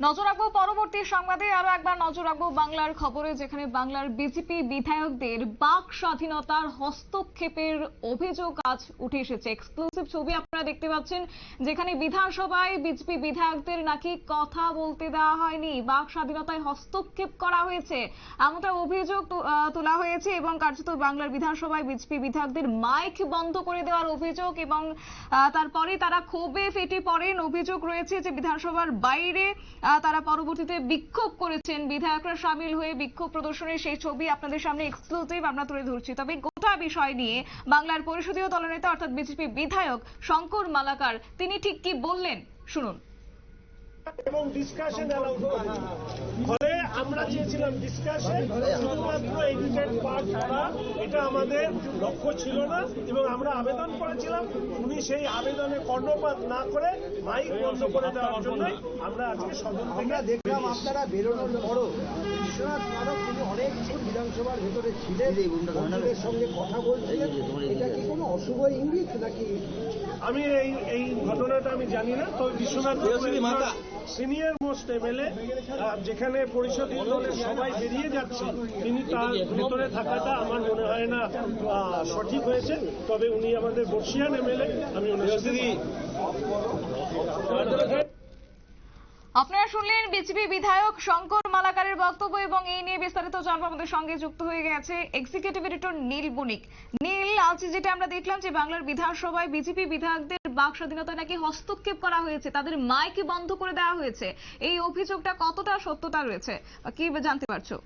নজর রাখবো পরবর্তী সংবাদে, আরো একবার নজর রাখবো বাংলার খবরে, যেখানে বাংলার বিজেপি বিধায়কদের বাক স্বাধীনতার হস্তক্ষেপের অভিযোগ আজ উঠে এসেছে। এক্সক্লুসিভ ছবি আপনারা দেখতে পাচ্ছেন, যেখানে বিধানসভায় বিজেপি বিধায়কদের নাকি কথা বলতে দেওয়া হয়নি, বাক স্বাধীনতায় হস্তক্ষেপ করা হয়েছে এমনটা অভিযোগ তোলা হয়েছে। এবং কার্যত বাংলার বিধানসভায় বিজেপি বিধায়কদের মাইক বন্ধ করে দেওয়ার অভিযোগ, এবং তারপরে তারা ক্ষোভে ফেটে পড়েন। অভিযোগ রয়েছে যে বিধানসভার বাইরে তারা পরবর্তীতে বিক্ষোভ করেছেন, বিধায়করা সামিল হয়ে বিক্ষোভ প্রদর্শনের সেই ছবি আপনাদের সামনে এক্সক্লুসিভ আমরা তুলে ধরছি। তবে গোটা বিষয় নিয়ে বাংলার পরিষদীয় দলনেতা অর্থাৎ বিজেপি বিধায়ক শঙ্কর মালাকার তিনি ঠিক কি বললেন শুনুন। এবং ডিসকাশন অ্যালাউড করেছি, ফলে আমরা চেয়েছিলাম ডিসকাশন, শুধুমাত্র এডিটেড পার্ট করা এটা আমাদের লক্ষ্য ছিল না। এবং আমরা আবেদন করেছিলাম, উনি সেই আবেদনে কর্ণপাত না করে মাইক বন্ধ করে দেওয়ার জন্যই আমরা আজকে সদন থেকে দেখলাম। আপনারা বেরোনোর পরও বিশ্বনাথ মাধব তিনি অনেকক্ষণ বিধানসভার ভেতরে ছিলেন, বন্ধুদের সঙ্গে কথা বলছিলেন। এটা কি কোনো অশুভ ইঙ্গিত নাকি? আমি এই ঘটনাটা আমি জানি না। তবে বিশ্বনাথ সিনিয়র মোস্ট এমএলএ, যেখানে পরিষদীয় দলের সবাই বেরিয়ে যাচ্ছে, তিনি তার ভেতরে থাকাটা আমার মনে হয় না সঠিক হয়েছে। তবে উনি আমাদের বর্ষিয়ান এমএলএ, আমি আপনারা শুনলেন বিজেপি বিধায়ক শঙ্কর মালাকারের বক্তব্য, এবং এই নিয়ে বিস্তারিত জানবো আমাদের সঙ্গে যুক্ত হয়ে গেছে এক্সিকিউটিভ এডিটর নীল বণিক। নীল, আজ যেটা আমরা দেখলাম যে বাংলার বিধানসভায় বিজেপি বিধায়কদের বাক স্বাধীনতা নাকি হস্তক্ষেপ করা হয়েছে, তাদের মাইক বন্ধ করে দেওয়া হয়েছে, এই অভিযোগটা কতটা সত্যতা রয়েছে বা কি জানতে পারছো?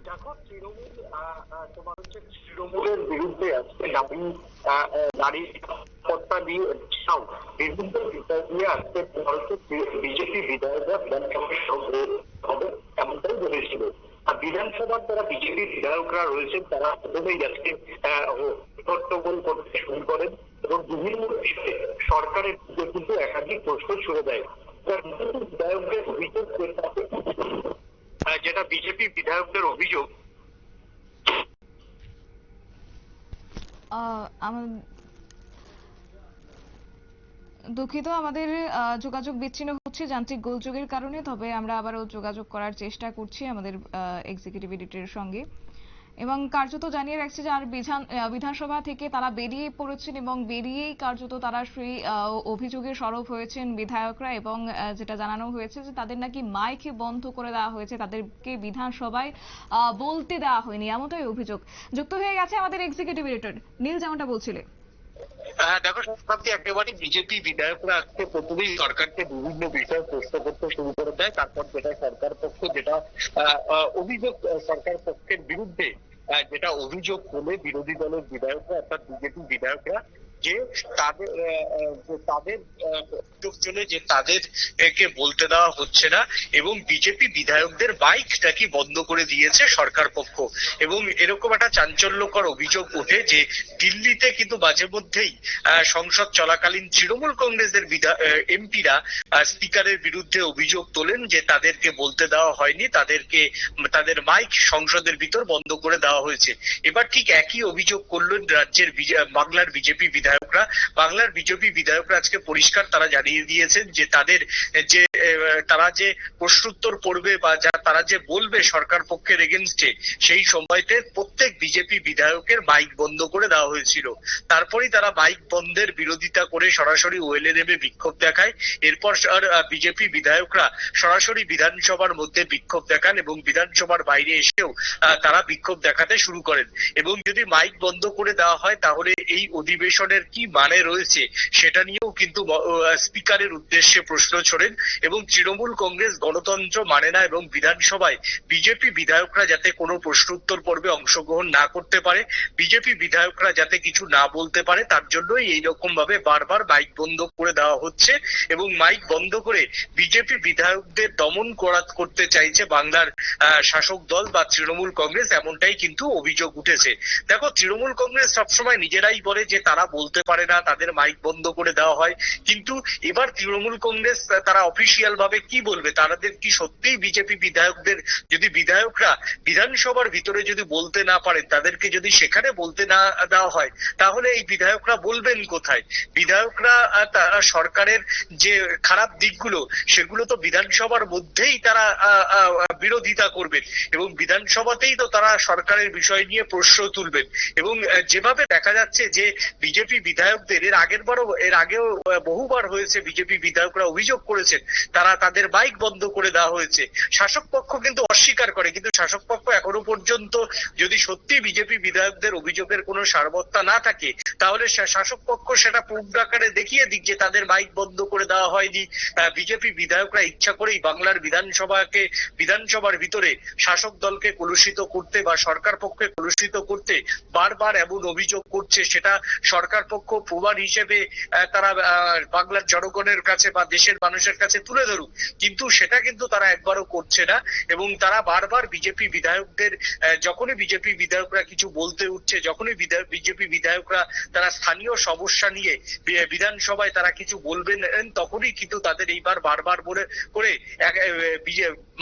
দেখো, তৃণমূলের বিরুদ্ধে আজকে নারী কর্তা দিয়ে বিভিন্ন বিষয় নিয়ে আজকে বিজেপি বিধায়করা বিধানসভায় হবে এমনটাই বলেছিল। আর বিধানসভার যারা বিজেপি বিধায়করা রয়েছেন তারা প্রথমেই আজকে হট্টগোল করতে শুরু করেন এবং বিভিন্ন বিষয়ে সরকারের কিন্তু একাধিক প্রশ্ন ছুড়ে দেয়। বিধায়কদের অভিযোগ, যেটা বিজেপি বিধায়কদের অভিযোগ, দুঃখিত, আমাদের যোগাযোগ বিচ্ছিন্ন হচ্ছে যান্ত্রিক গোলযোগের কারণে। তবে আমরা আবারও যোগাযোগ করার চেষ্টা করছি আমাদের এক্সিকিউটিভ এডিটরের সঙ্গে। এবং কার্যত জানিয়ে রাখছে যে আর বিধানসভা থেকে তারা বেরিয়ে পড়েছেন, এবং বেরিয়েই কার্যত তারা সেই অভিযোগে সরব হয়েছেন বিধায়করা। এবং যেটা জানানো হয়েছে যে তাদের নাকি মাইক বন্ধ করে দেওয়া হয়েছে, তাদেরকে বিধানসভায় বলতে দেওয়া হয়নি, এমনটাই অভিযোগ। যুক্ত হয়ে গেছে আমাদের এক্সিকিউটিভ এডিটর নীল, যেমনটা বলছিলে। দেখো, শতাব্দী একেবারে বিজেপি বিধায়করা আজকে প্রথমেই সরকারকে বিভিন্ন বিষয়ে প্রশ্ন করতে শুরু করে দেয়। তারপর যেটা সরকার পক্ষ যেটা অভিযোগ, সরকার পক্ষের বিরুদ্ধে যেটা অভিযোগ করলে বিরোধী দলের বিধায়করা অর্থাৎ বিজেপি বিধায়করা যে তাদের অভিযোগ চলে যে তাদেরকে বলতে দেওয়া হচ্ছে না, এবং বিজেপি বিধায়কদের বাইক নাকি বন্ধ করে দিয়েছে সরকার পক্ষ। এবং এরকম একটা চাঞ্চল্যকর অভিযোগ ওঠে যে দিল্লিতে কিন্তু মাঝে মধ্যেই সংসদ চলাকালীন তৃণমূল কংগ্রেসের এমপিরা স্পিকারের বিরুদ্ধে অভিযোগ তোলেন যে তাদেরকে বলতে দেওয়া হয়নি, তাদের মাইক সংসদের ভিতর বন্ধ করে দেওয়া হয়েছে। এবার ঠিক একই অভিযোগ করলেন রাজ্যের বাংলার বিজেপি বিধায়করা। বাংলার বিজেপি বিধায়করা আজকে পরিষ্কার তারা জানিয়ে দিয়েছেন যে তারা যে প্রশ্নোত্তর করবে বা তারা যে বলবে সরকার পক্ষের এগেনস্টে, সেই সময়তে প্রত্যেক বিজেপি বিধায়কের মাইক বন্ধ করে দেওয়া হয়েছিল। তারপরেই তারা মাইক বন্ধের বিরোধিতা করে সরাসরি ওয়েলে নেমে বিক্ষোভ দেখায়। এরপর বিজেপি বিধায়করা সরাসরি বিধানসভার মধ্যে বিক্ষোভ দেখান এবং বিধানসভার বাইরে এসেও তারা বিক্ষোভ দেখাতে শুরু করেন। এবং যদি মাইক বন্ধ করে দেওয়া হয় তাহলে এই অধিবেশনের কি মানে রয়েছে সেটা নিয়েও কিন্তু স্পিকারের উদ্দেশ্যে প্রশ্ন ছোড়েন। এবং তৃণমূল কংগ্রেস গণতন্ত্র মানে না, এবং বিধানসভায় বিজেপি বিধায়করা যাতে কোনো প্রশ্ন উত্তর পর্বে অংশগ্রহণ না করতে পারে, বিজেপি বিধায়করা যাতে কিছু না বলতে পারে, তার জন্যই এইরকম ভাবে বারবার মাইক বন্ধ করে দেওয়া হচ্ছে। এবং মাইক বন্ধ করে বিজেপি বিধায়কদের দমন করতে চাইছে বাংলার শাসক দল বা তৃণমূল কংগ্রেস, এমনটাই কিন্তু অভিযোগ উঠেছে। দেখো, তৃণমূল কংগ্রেস সবসময় নিজেরাই বলে যে তারা বলতে বলতে পারে না, তাদের মাইক বন্ধ করে দেওয়া হয়। কিন্তু এবার তৃণমূল কংগ্রেস তারা অফিসিয়াল ভাবে কি বলবে? তাদের কি সত্যিই বিজেপি বিধায়কদের, যদি বিধায়করা বিধানসভার ভিতরে যদি বলতে না পারে, তাদেরকে যদি সেখানে বলতে না দেওয়া হয়, তাহলে এই বিধায়করা বলবেন কোথায়? বিধায়করা সরকারের যে খারাপ দিকগুলো সেগুলো তো বিধানসভার মধ্যেই তারা বিরোধিতা করবেন এবং বিধানসভাতেই তো তারা সরকারের বিষয় নিয়ে প্রশ্ন তুলবেন। এবং যেভাবে দেখা যাচ্ছে যে বিজেপি বিধায়কদের এর আগেও বহুবার হয়েছে, বিজেপি বিধায়করা অভিযোগ করেছেন তাদের বাইক বন্ধ করে দেওয়া হয়েছে। শাসক পক্ষ কিন্তু অস্বীকার করে, কিন্তু শাসক পক্ষ এখনো পর্যন্ত যদি সত্যি বিজেপি বিধায়কদের অভিযোগের কোনো সারবত্তা না থাকে, তাহলে শাসক পক্ষ সেটা পূর্ণ আকারে দেখিয়ে দিক যে তাদের বাইক বন্ধ করে দেওয়া হয়নি। বিজেপি বিধায়করা ইচ্ছা করেই বাংলার বিধানসভার ভিতরে শাসক দলকে কলুষিত করতে বা সরকার পক্ষে কলুষিত করতে বারবার এমন অভিযোগ করছে, সেটা সরকার পক্ষ প্রমাণ হিসেবে তারা বাংলার জনগণের কাছে বা দেশের মানুষের কাছে তুলে ধরুক, কিন্তু সেটা কিন্তু তারা একবারও করছে না। এবং তারা বারবার বিজেপি বিধায়কদের, যখনই বিজেপি বিধায়করা কিছু বলতে উঠছে, যখনই বিজেপি বিধায়করা তারা স্থানীয় সমস্যা নিয়ে বিধানসভায় তারা কিছু বলবেন, তখনই কিন্তু তাদের এইবার বারবার বলে করে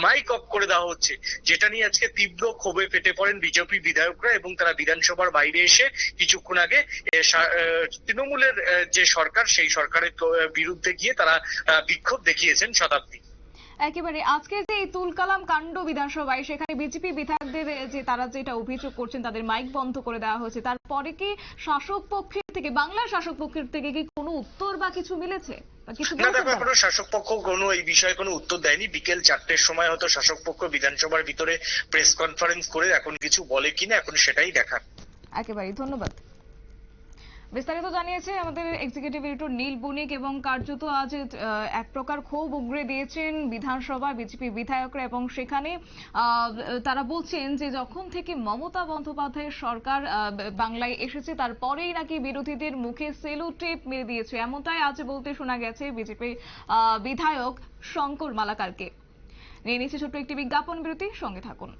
মাইক অফ করে দেওয়া হচ্ছে, যেটা নিয়ে আজকে তীব্র ক্ষোভে ফেটে পড়েন বিজেপি বিধায়করা। এবং তারা বিধানসভার বাইরে এসে কিছুক্ষণ আগে তৃণমূলের যে সরকার, সেই সরকারের বিরুদ্ধে গিয়ে তারা বিক্ষোভ দেখিয়েছেন। শতাব্দী, একেবারে আজকে যে এই তুলকালাম কাণ্ড বিধানসভায়, সেখানে বিজেপি বিধায়কদের যে তারা যেটা অভিযোগ করছেন তাদের মাইক বন্ধ করে দেওয়া হয়েছে, তারপরে কি শাসক পক্ষের থেকে, বাংলার শাসক পক্ষের থেকে কি কোনো উত্তর বা কিছু মিলেছে? না দেখো, এখনো শাসক পক্ষ কোনো এই বিষয়ে কোনো উত্তর দেয়নি। বিকেল 4টের সময় হয়তো শাসক পক্ষ বিধানসভার ভিতরে প্রেস কনফারেন্স করে এখন কিছু বলে কিনা, এখন সেটাই দেখার। একেবারেই ধন্যবাদ। বিস্তারিত জানিয়েছে আমাদের এক্সিকিউটিভ এডিটর নীল বণিক, এবং কার্যত আজ এক প্রকার ক্ষোভ উগরে দিয়েছেন বিধানসভা বিজেপি বিধায়করা, এবং সেখানে তারা বলছেন যে যখন থেকে মমতা বন্দ্যোপাধ্যায়ের সরকার বাংলায় এসেছে, তারপরেই নাকি বিরোধীদের মুখে সেলো টেপ মেরে দিয়েছে, এমনটাই আজ বলতে শোনা গেছে বিজেপি বিধায়ক শঙ্কর মালাকারকে। নিয়ে নিচ্ছে ছোট্ট একটি বিজ্ঞাপন বিরতি, সঙ্গে থাকুন।